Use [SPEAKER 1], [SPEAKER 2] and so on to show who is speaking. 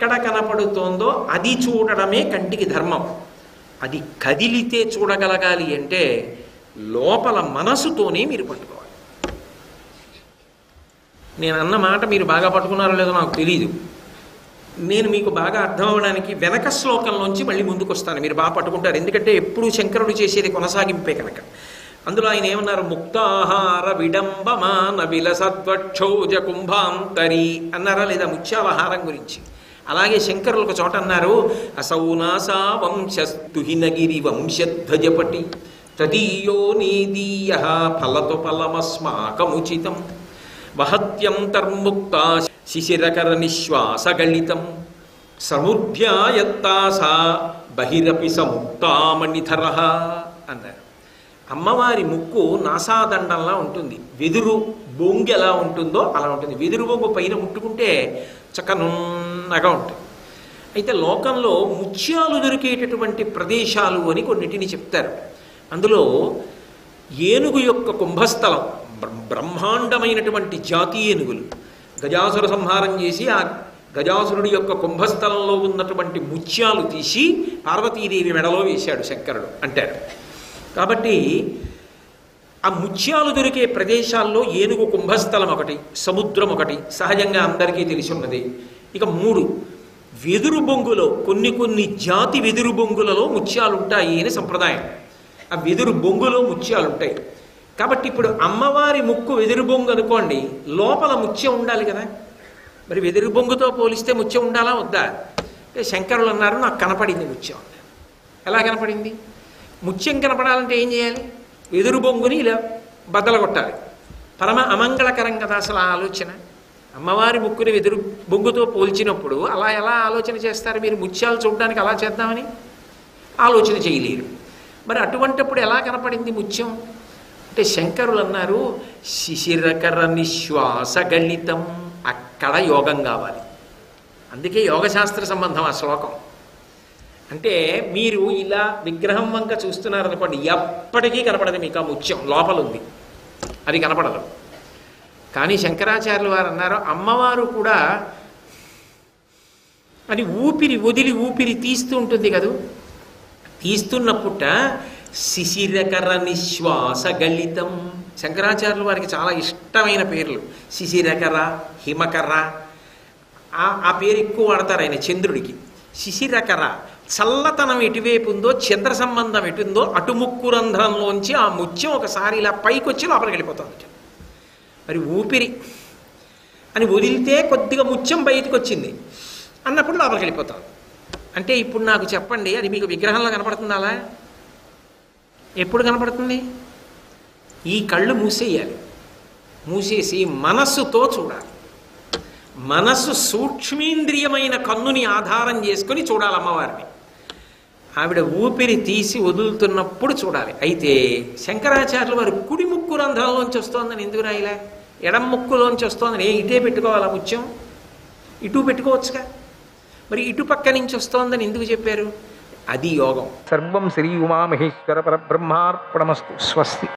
[SPEAKER 1] ఎక్కడ కనపడుతోందో అది చూడడమే కంటికి ధర్మం. అది కదిలితే చూడగలగాలి అంటే లోపల మనసుతోనే మీరు పట్టుకోవాలి. నేను అన్న మాట మీరు బాగా పట్టుకున్నారో లేదో నాకు తెలియదు. నేను మీకు బాగా అర్థం అవ్వడానికి వెనక శ్లోకంలోంచి మళ్ళీ ముందుకు వస్తాను, మీరు బాగా పట్టుకుంటారు. ఎందుకంటే ఎప్పుడు శంకరుడు చేసేది కొనసాగింపే కనుక. అందులో ఆయన ఏమన్నారు? ముక్తాహార విడంబమాన విలసద్వక్షోజ కుంభాంతరి అన్నారా లేదా? ముత్యాలహారం గురించి. అలాగే శంకరులు ఒక చోట అన్నారు, అసౌనాసా వంశస్తుహినగిరి వంశధ్వజపటి తదీయో నీదీయ ఫలతో ఫలమస్మాకముచితం వహత్యంతర్ముక్త శిశిరకర నిశ్వాసగళితం సముద్భ్యాయత్తాసా బహిరపి సముక్తామణిధర అన్నారు. అమ్మవారి ముక్కు నాసాదండంలా ఉంటుంది, వెదురు బొంగు ఎలా ఉంటుందో అలా ఉంటుంది. వెదురు బొంగు పైన ముట్టుకుంటే చక్క నున్నగా ఉంటుంది. అయితే లోకంలో ముత్యాలు దొరికేటటువంటి ప్రదేశాలు అని కొన్నిటిని చెప్తారు. అందులో ఏనుగు యొక్క కుంభస్థలం, బ్రహ్మాండమైనటువంటి జాతి ఏనుగులు. గజాసుర సంహారం చేసి ఆ గజాసురుడి యొక్క కుంభస్థలంలో ఉన్నటువంటి ముత్యాలు తీసి పార్వతీదేవి మెడలో వేశాడు శంకరుడు అంటారు. కాబట్టి ఆ ముత్యాలు దొరికే ప్రదేశాల్లో ఏనుగు కుంభస్థలం ఒకటి, సముద్రం ఒకటి సహజంగా అందరికీ తెలిసి ఉన్నది. ఇక 3 వెదురు బొంగులో కొన్ని జాతి వెదురు బొంగులలో ముత్యాలు ఉంటాయి అని సంప్రదాయం. ఆ వెదురు బొంగులో ముత్యాలు ఉంటాయి. కాబట్టి ఇప్పుడు అమ్మవారి ముక్కు వెదురు బొంగు అనుకోండి, లోపల ముత్యం ఉండాలి కదా. మరి వెదురు బొంగుతో పోలిస్తే ముత్యం ఉండాలా వద్దా అంటే శంకరులు అన్నారు, నాకు కనపడింది ముత్యం. ఎలా కనపడింది? ముత్యం కనపడాలంటే ఏం చేయాలి? వెదురు బొంగుని ఇలా బద్దలు కొట్టాలి. పరమ అమంగళకరం కదా అసలు ఆ ఆలోచన. అమ్మవారి ముక్కుని వెదురు బొంగుతో పోల్చినప్పుడు అలా ఎలా ఆలోచన చేస్తారు మీరు? ముత్యాలు చూడడానికి అలా చేద్దామని ఆలోచన చేయలేరు. మరి అటువంటిప్పుడు ఎలా కనపడింది ముత్యం అంటే శంకరులు అన్నారు, శిశిరకర నిశ్వాస గళితం. అక్కడ యోగం కావాలి. అందుకే యోగశాస్త్ర సంబంధం ఆ శ్లోకం. అంటే మీరు ఇలా విగ్రహం వంక చూస్తున్నారనుకోండి, ఎప్పటికీ కనపడదు మీకు ఆ ముత్యం, లోపల ఉంది, అది కనపడదు. కానీ శంకరాచార్యులు వారు అన్నారు, అమ్మవారు కూడా అది ఊపిరి వదిలి ఊపిరి తీస్తూ ఉంటుంది కదా, తీస్తున్నప్పుట శిశిరకర నిశ్వాస గళితం. శంకరాచార్యులు వారికి చాలా ఇష్టమైన పేర్లు శిశిరకర, హిమకర. ఆ పేరు ఎక్కువ వాడతారు ఆయన చంద్రుడికి. శిశిరకర చల్లతనం ఎటువైపు ఉందో, చంద్ర సంబంధం ఎటుందో అటు ముక్కు రంధ్రంలోంచి ఆ ముత్యం ఒకసారి ఇలా పైకి వచ్చి లోపలికి వెళ్ళిపోతుంది. మరి ఊపిరి అని వదిలితే కొద్దిగా ముత్యం బయటకు వచ్చింది అన్నప్పుడు లోపలికి వెళ్ళిపోతాం. అంటే ఇప్పుడు నాకు చెప్పండి, అది మీకు విగ్రహంలో కనపడుతుంది? అలా ఎప్పుడు కనపడుతుంది? ఈ కళ్ళు మూసేయాలి, మూసేసి మనస్సుతో చూడాలి. మనస్సు సూక్ష్మేంద్రియమైన కన్నుని ఆధారం చేసుకొని చూడాలి అమ్మవారిని. ఆవిడ ఊపిరి తీసి వదులుతున్నప్పుడు చూడాలి. అయితే శంకరాచార్యులు వారు కుడి ముక్కు రంధ్రంలోంచి వస్తోందని ఎందుకు రాయిలే? ఎడం ముక్కులోంచి వస్తోందని ఇటే పెట్టుకోవాలా ముత్యం? ఇటు పెట్టుకోవచ్చుగా. మరి ఇటు పక్క నుంచి వస్తోందని ఎందుకు చెప్పారు? అది యోగం. సర్వం శ్రీ ఉమామహేశ్వర పరబ్రహ్మార్పణమస్తు. స్వస్తి.